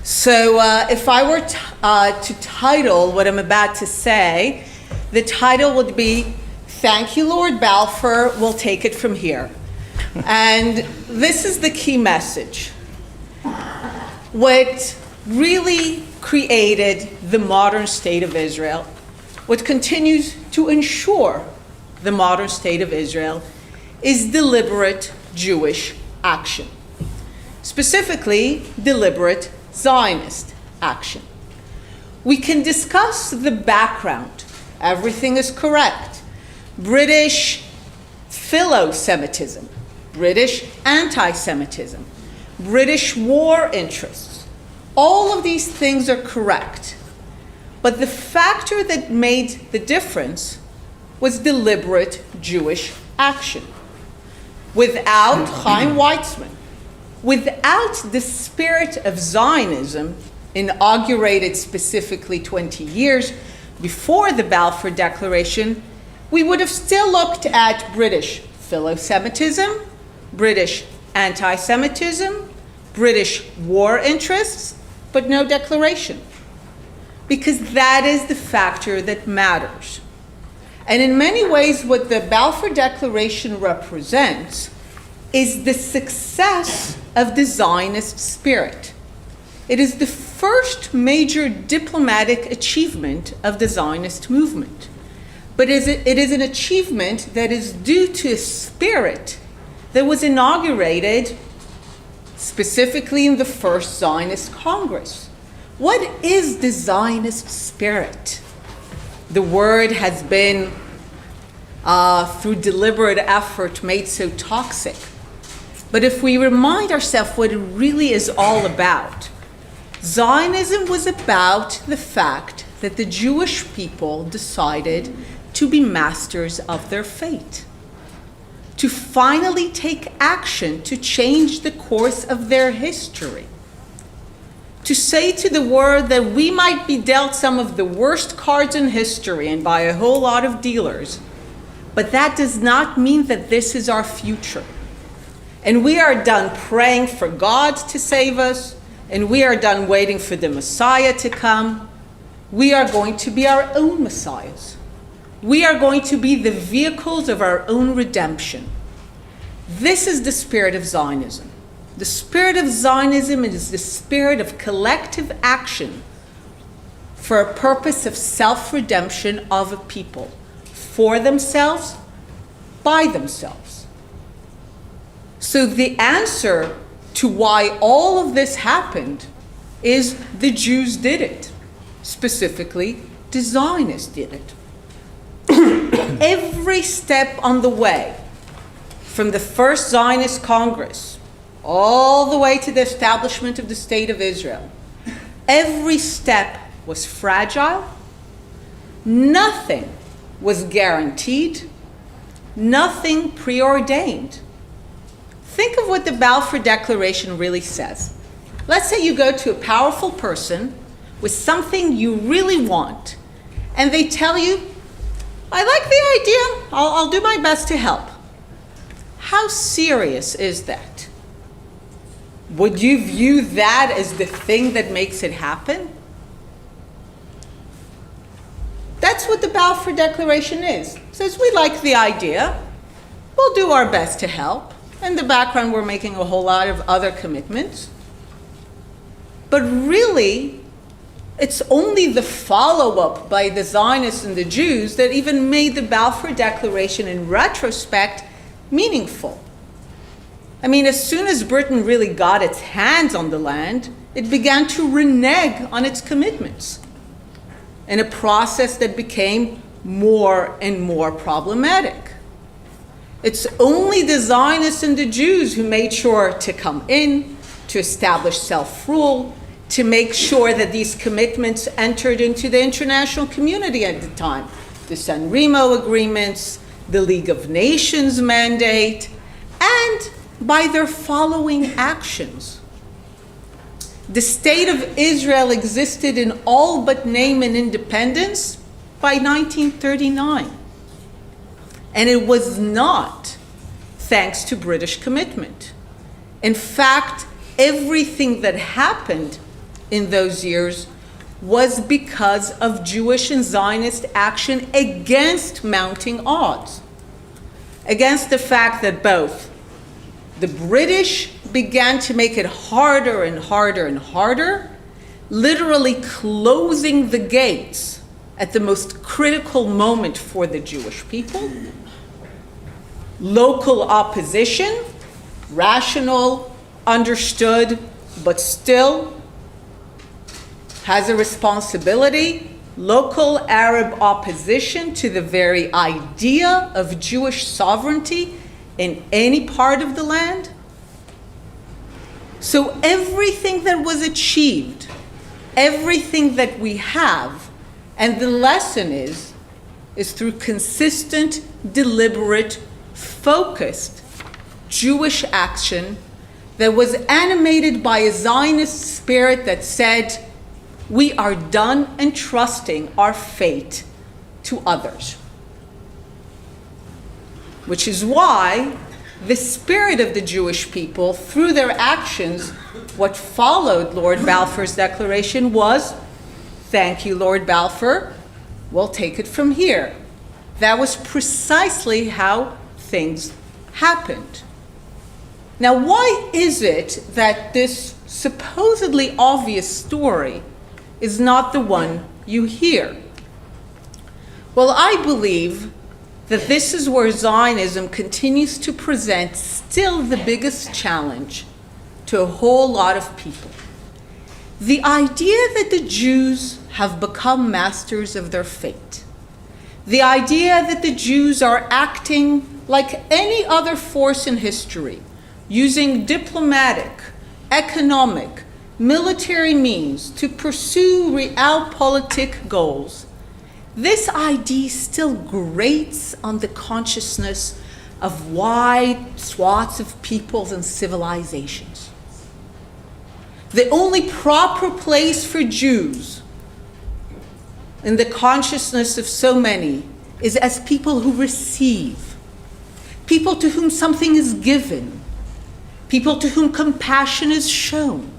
So if I were to title what I'm about to say, the title would be, Thank You, Lord Balfour, we'll take it from here. And this is the key message. What really created the modern state of Israel, what continues to ensure the modern state of Israel, is deliberate Jewish action. Specifically, deliberate Zionist action. We can discuss the background. Everything is correct. British philo-Semitism, British anti-Semitism, British war interests. All of these things are correct. But the factor that made the difference was deliberate Jewish action. Without Chaim Weizmann, without the spirit of Zionism, inaugurated specifically 20 years before the Balfour Declaration, we would have still looked at British philo-Semitism, British anti-Semitism, British war interests, but no declaration. Because that is the factor that matters. And in many ways, what the Balfour Declaration represents is the success of the Zionist spirit. It is the first major diplomatic achievement of the Zionist movement. But it is an achievement that is due to a spirit that was inaugurated specifically in the first Zionist Congress. What is the Zionist spirit? The word has been, through deliberate effort, made so toxic. But if we remind ourselves what it really is all about, Zionism was about the fact that the Jewish people decided to be masters of their fate, to finally take action to change the course of their history, to say to the world that we might be dealt some of the worst cards in history and by a whole lot of dealers, but that does not mean that this is our future. And we are done praying for God to save us, and we are done waiting for the Messiah to come. We are going to be our own Messiahs. We are going to be the vehicles of our own redemption. This is the spirit of Zionism. The spirit of Zionism is the spirit of collective action for a purpose of self-redemption of a people, for themselves, by themselves. So the answer to why all of this happened is the Jews did it. Specifically, the Zionists did it. Every step on the way, from the first Zionist Congress all the way to the establishment of the State of Israel, every step was fragile. Nothing was guaranteed. Nothing preordained. Think of what the Balfour Declaration really says. Let's say you go to a powerful person with something you really want, and they tell you, I like the idea, I'll do my best to help. How serious is that? Would you view that as the thing that makes it happen? That's what the Balfour Declaration is. It says we like the idea, we'll do our best to help. In the background, we're making a whole lot of other commitments. But really, it's only the follow-up by the Zionists and the Jews that even made the Balfour Declaration in retrospect meaningful. I mean, as soon as Britain really got its hands on the land, it began to renege on its commitments in a process that became more and more problematic. It's only the Zionists and the Jews who made sure to come in, to establish self-rule, to make sure that these commitments entered into the international community at the time. The San Remo agreements, the League of Nations mandate, and by their following actions. The State of Israel existed in all but name and independence by 1939. And it was not thanks to British commitment. In fact, everything that happened in those years was because of Jewish and Zionist action against mounting odds, against the fact that both the British began to make it harder and harder and harder, literally closing the gates at the most critical moment for the Jewish people. Local opposition, rational, understood, but still has a responsibility. Local Arab opposition to the very idea of Jewish sovereignty in any part of the land. So everything that was achieved, everything that we have, and the lesson is through consistent, deliberate, focused Jewish action that was animated by a Zionist spirit that said, we are done entrusting our fate to others. Which is why the spirit of the Jewish people, through their actions, what followed Lord Balfour's declaration was, thank you, Lord Balfour, we'll take it from here. That was precisely how things happened. Now, why is it that this supposedly obvious story is not the one you hear? Well, I believe that this is where Zionism continues to present still the biggest challenge to a whole lot of people. The idea that the Jews have become masters of their fate. The idea that the Jews are acting like any other force in history, using diplomatic, economic, military means to pursue realpolitik goals. This idea still grates on the consciousness of wide swaths of peoples and civilizations. The only proper place for Jews in the consciousness of so many is as people who receive, people to whom something is given, people to whom compassion is shown.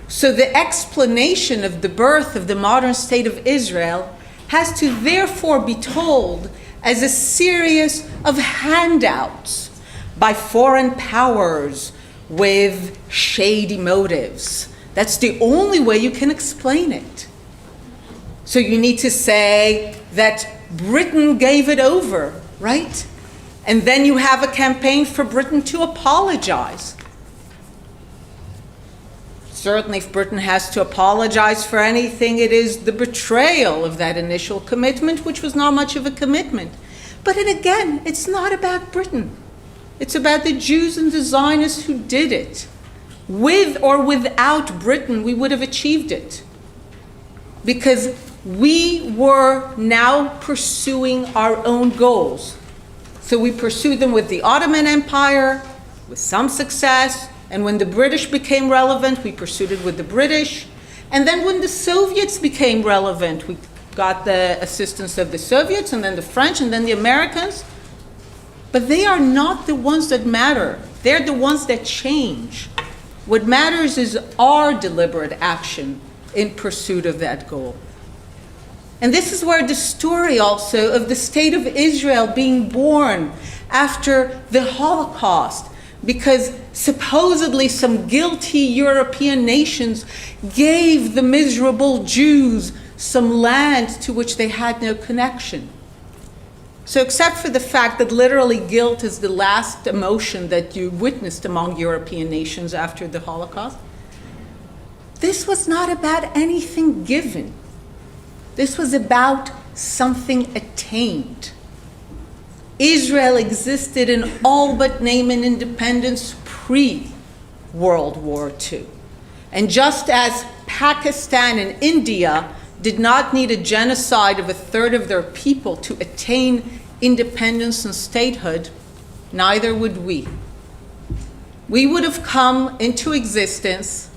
So the explanation of the birth of the modern state of Israel has to therefore be told as a series of handouts by foreign powers with shady motives. That's the only way you can explain it. So you need to say that Britain gave it over, right? And then you have a campaign for Britain to apologize. Certainly, if Britain has to apologize for anything, it is the betrayal of that initial commitment, which was not much of a commitment. But then again, it's not about Britain. It's about the Jews and the Zionists who did it. With or without Britain, we would have achieved it. Because we were now pursuing our own goals. So we pursued them with the Ottoman Empire, with some success. And when the British became relevant, we pursued it with the British. And then when the Soviets became relevant, we got the assistance of the Soviets, and then the French, and then the Americans. But they are not the ones that matter. They're the ones that change. What matters is our deliberate action in pursuit of that goal. And this is where the story also of the state of Israel being born after the Holocaust, because supposedly some guilty European nations gave the miserable Jews some land to which they had no connection. So except for the fact that literally guilt is the last emotion that you witnessed among European nations after the Holocaust, this was not about anything given. This was about something attained. Israel existed in all but name and independence pre-World War II. And just as Pakistan and India did not need a genocide of a third of their people to attain independence and statehood, neither would we. We would have come into existence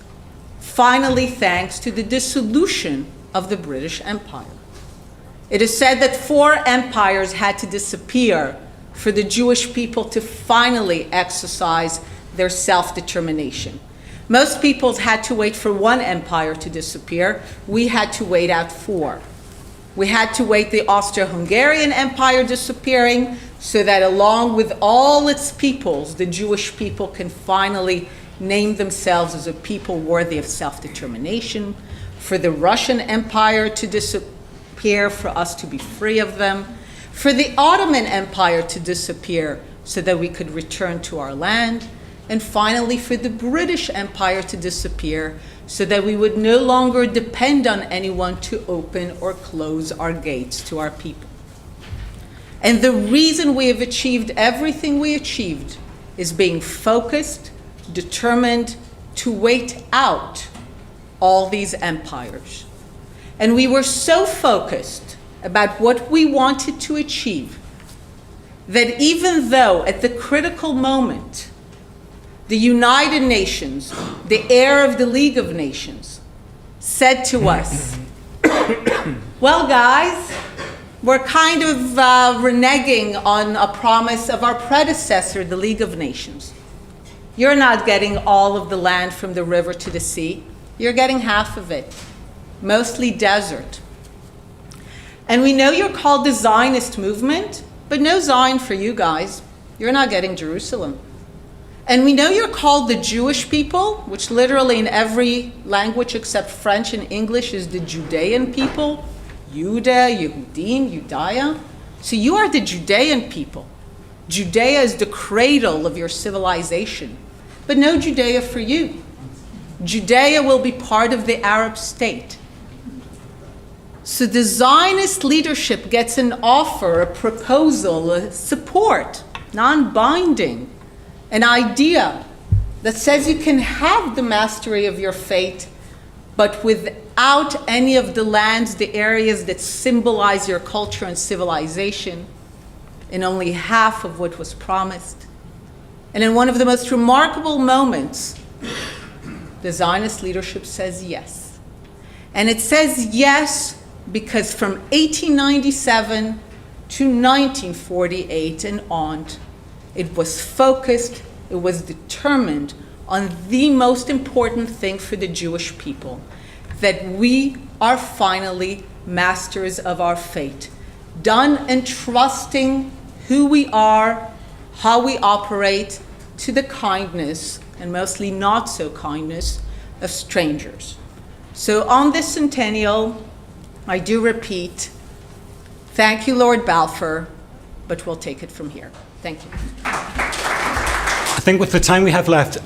finally thanks to the dissolution of the British Empire. It is said that 4 empires had to disappear for the Jewish people to finally exercise their self-determination. Most peoples had to wait for one empire to disappear. We had to wait out 4. We had to wait the Austro-Hungarian Empire disappearing so that along with all its peoples, the Jewish people can finally name themselves as a people worthy of self-determination, for the Russian Empire to disappear, for us to be free of them, for the Ottoman Empire to disappear so that we could return to our land, and finally for the British Empire to disappear so that we would no longer depend on anyone to open or close our gates to our people. And the reason we have achieved everything we achieved is being focused, determined to wait out all these empires. And we were so focused about what we wanted to achieve that even though at the critical moment the United Nations, the heir of the League of Nations, said to us, well, guys, we're kind of reneging on a promise of our predecessor, the League of Nations. You're not getting all of the land from the river to the sea. You're getting half of it, mostly desert. And we know you're called the Zionist movement, but no Zion for you guys. You're not getting Jerusalem. And we know you're called the Jewish people, which literally in every language except French and English is the Judean people. Juda, Yehudim, Judea. So you are the Judean people. Judea is the cradle of your civilization. But no Judea for you. Judea will be part of the Arab state. So the Zionist leadership gets an offer, a proposal, a support, non-binding, an idea that says you can have the mastery of your fate, but without any of the lands, the areas that symbolize your culture and civilization, in only half of what was promised. And in one of the most remarkable moments, the Zionist leadership says yes. And it says yes because from 1897 to 1948 and on, it was focused, it was determined on the most important thing for the Jewish people, that we are finally masters of our fate, done entrusting who we are, how we operate, to the kindness, and mostly not so kindness, of strangers. So on this centennial, I do repeat, thank you, Lord Balfour, but we'll take it from here. Thank you. I think with the time we have left,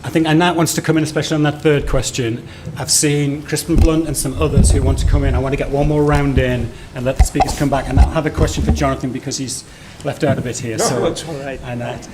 I think Annette wants to come in, especially on that third question. I've seen Crispin Blunt and some others who want to come in. I want to get one more round in and let the speakers come back. And I'll have a question for Jonathan because he's left out a bit here. No, so, that's all right. Annette.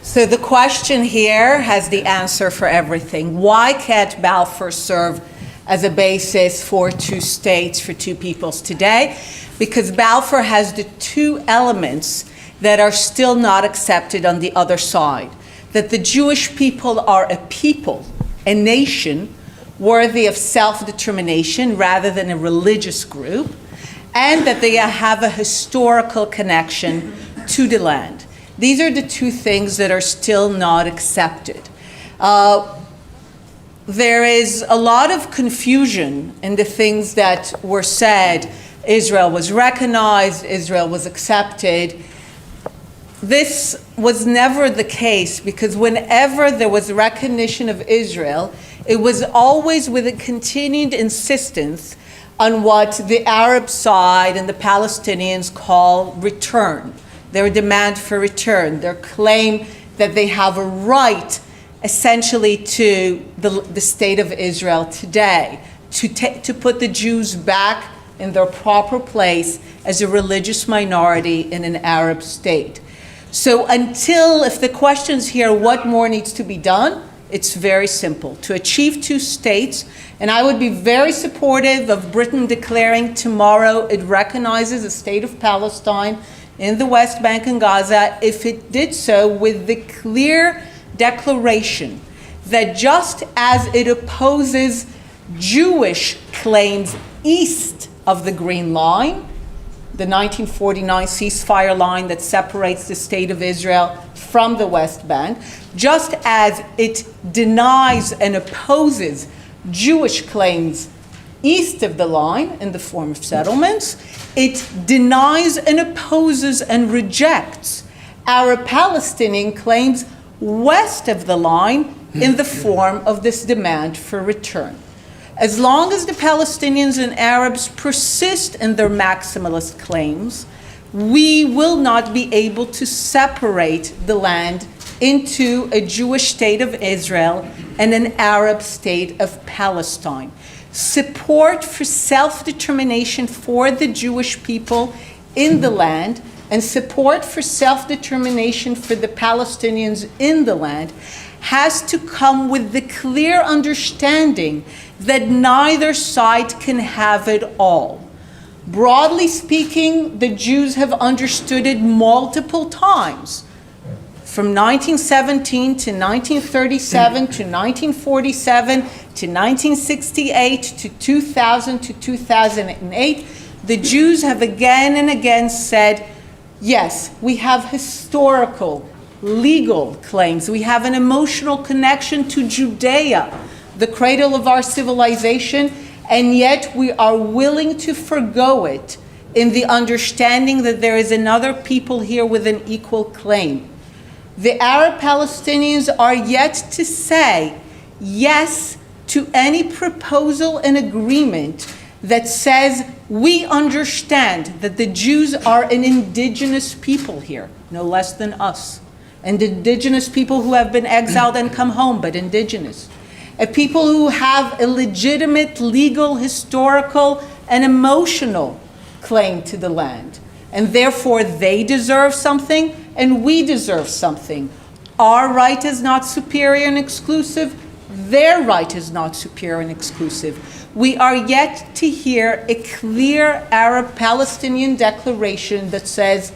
So the question here has the answer for everything. Why can't Balfour serve as a basis for 2 states, for 2 peoples today? Because Balfour has the 2 elements that are still not accepted on the other side. That the Jewish people are a people, a nation, worthy of self-determination rather than a religious group, and that they have a historical connection to the land. These are the 2 things that are still not accepted. There is a lot of confusion in the things that were said. Israel was recognized, Israel was accepted. This was never the case, because whenever there was recognition of Israel, it was always with a continued insistence on what the Arab side and the Palestinians call return, their demand for return, their claim that they have a right essentially to the state of Israel today, to put the Jews back in their proper place as a religious minority in an Arab state. So if the question's here, what more needs to be done? It's very simple. To achieve 2 states, and I would be very supportive of Britain declaring tomorrow it recognizes a state of Palestine in the West Bank and Gaza, if it did so with the clear declaration that just as it opposes Jewish claims east of the Green Line, the 1949 ceasefire line that separates the state of Israel from the West Bank, just as it denies and opposes Jewish claims east of the line in the form of settlements. It denies and opposes and rejects Arab-Palestinian claims west of the line in the form of this demand for return. As long as the Palestinians and Arabs persist in their maximalist claims, we will not be able to separate the land into a Jewish state of Israel and an Arab state of Palestine. Support for self-determination for the Jewish people in the land and support for self-determination for the Palestinians in the land has to come with the clear understanding that neither side can have it all. Broadly speaking, the Jews have understood it multiple times, from 1917 to 1937 to 1947 to 1968 to 2000 to 2008. The Jews have again and again said, yes, we have historical, legal claims. We have an emotional connection to Judea, the cradle of our civilization, and yet we are willing to forgo it in the understanding that there is another people here with an equal claim. The Arab Palestinians are yet to say yes to any proposal and agreement that says we understand that the Jews are an indigenous people here, no less than us, and indigenous people who have been exiled and come home, but indigenous. A people who have a legitimate, legal, historical, and emotional claim to the land. And therefore, they deserve something, and we deserve something. Our right is not superior and exclusive. Their right is not superior and exclusive. We are yet to hear a clear Arab-Palestinian declaration that says,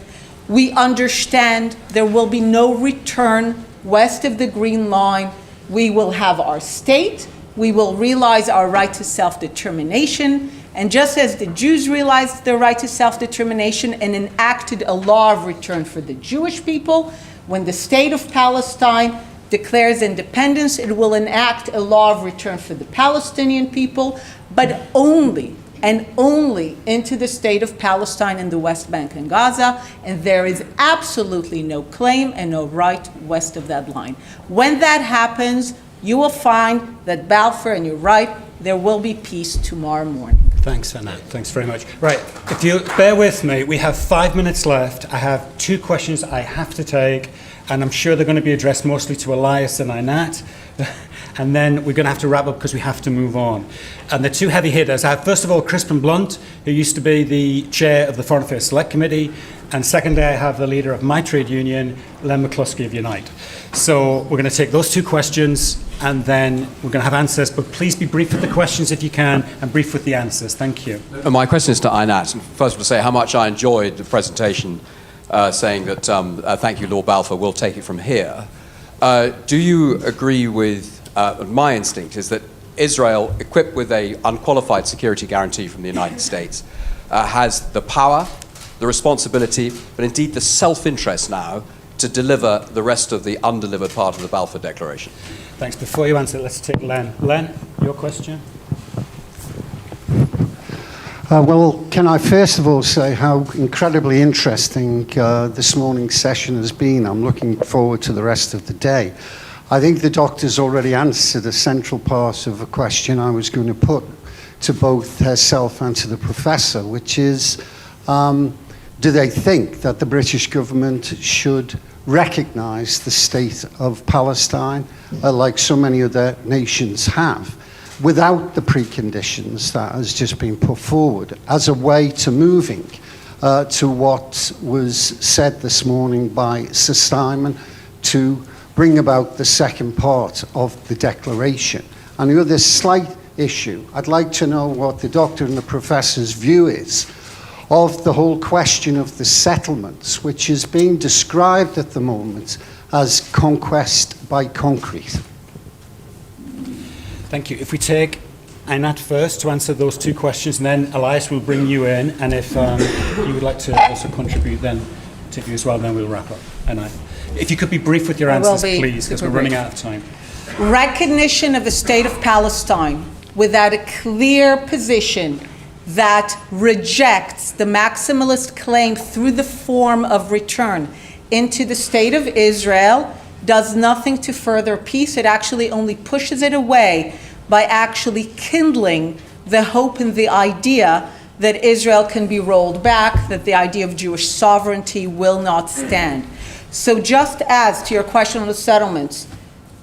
we understand there will be no return west of the Green Line. We will have our state, we will realize our right to self-determination, and just as the Jews realized their right to self-determination and enacted a law of return for the Jewish people, when the state of Palestine declares independence, it will enact a law of return for the Palestinian people, but only and only into the state of Palestine in the West Bank and Gaza, and there is absolutely no claim and no right west of that line. When that happens, you will find that Balfour, and you're right, there will be peace tomorrow morning. Thanks, Anna. Thanks very much. Right, if you bear with me, we have 5 minutes left. I have 2 questions I have to take, and I'm sure they're going to be addressed mostly to Elias and Einat. And then we're going to have to wrap up because we have to move on. And the 2 heavy hitters, I have first of all Crispin Blunt, who used to be the chair of the Foreign Affairs Select Committee, and secondly I have the leader of my trade union, Len McCluskey of Unite. So we're going to take those 2 questions and then we're going to have answers, but please be brief with the questions if you can and brief with the answers. Thank you. My question is to Einat. First of all, to say how much I enjoyed the presentation, saying that thank you, Lord Balfour, we'll take it from here. Do you agree with my instinct is that Israel, equipped with an unqualified security guarantee from the United States, has the power, the responsibility, but indeed the self-interest now to deliver the rest of the undelivered part of the Balfour Declaration? Thanks. Before you answer, let's take Len. Len, your question? Well, can I first of all say how incredibly interesting this morning's session has been. I'm looking forward to the rest of the day. I think the doctor's already answered a central part of a question I was going to put to both herself and to the professor, which is, do they think that the British government should recognise the state of Palestine, like so many other nations have, without the preconditions that has just been put forward, as a way to moving to what was said this morning by Sir Simon, to bring about the second part of the declaration. And the other slight issue, I'd like to know what the doctor and the professor's view is of the whole question of the settlements, which is being described at the moment as conquest by concrete. Thank you. If we take Einat first to answer those 2 questions, and then Elias will bring you in, and if you would like to also contribute then to you as well, then we'll wrap up. Einat. If you could be brief with your I will answers, be please, because we're super running brief. out of time. Recognition of the state of Palestine without a clear position that rejects the maximalist claim through the form of return into the state of Israel does nothing to further peace. It actually only pushes it away by actually kindling the hope and the idea that Israel can be rolled back, that the idea of Jewish sovereignty will not stand. So just as to your question on the settlements,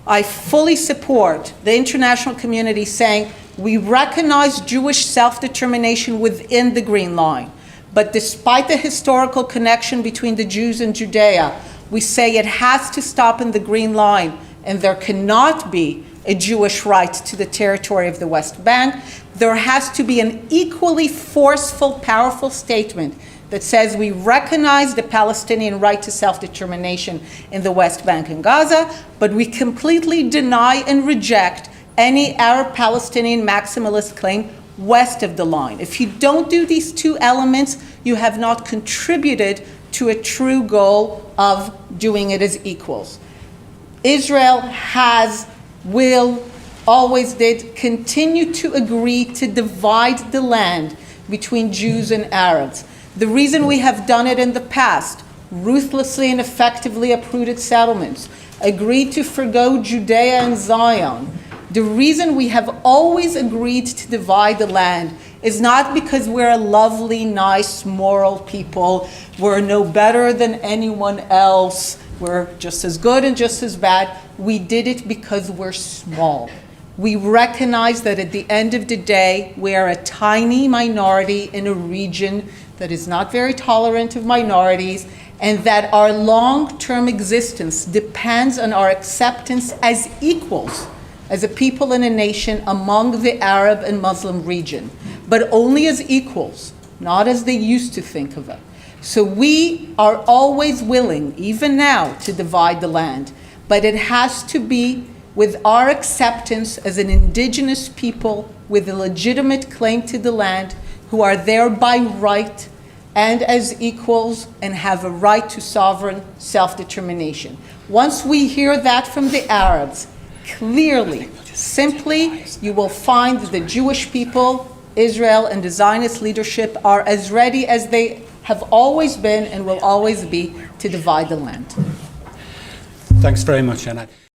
I fully support the international community saying we recognize Jewish self-determination within the Green Line. But despite the historical connection between the Jews and Judea, we say it has to stop in the Green Line, and there cannot be a Jewish right to the territory of the West Bank. There has to be an equally forceful, powerful statement that says we recognize the Palestinian right to self-determination in the West Bank and Gaza, but we completely deny and reject any Arab-Palestinian maximalist claim west of the line. If you don't do these two elements, you have not contributed to a true goal of doing it as equals. Israel has, will, always did, continue to agree to divide the land between Jews and Arabs. The reason we have done it in the past, ruthlessly and effectively uprooted settlements, agreed to forgo Judea and Zion, the reason we have always agreed to divide the land is not because we're a lovely, nice, moral people, we're no better than anyone else, we're just as good and just as bad. We did it because we're small. We recognize that at the end of the day, we are a tiny minority in a region that is not very tolerant of minorities, and that our long-term existence depends on our acceptance as equals, as a people and a nation among the Arab and Muslim region, but only as equals, not as they used to think of it. So we are always willing, even now, to divide the land, but it has to be with our acceptance as an indigenous people with a legitimate claim to the land, who are there by right and as equals and have a right to sovereign self-determination. Once we hear that from the Arabs, clearly, simply, you will find that the Jewish people, Israel, and the Zionist leadership are as ready as they have always been and will always be to divide the land. Thanks very much, Anna.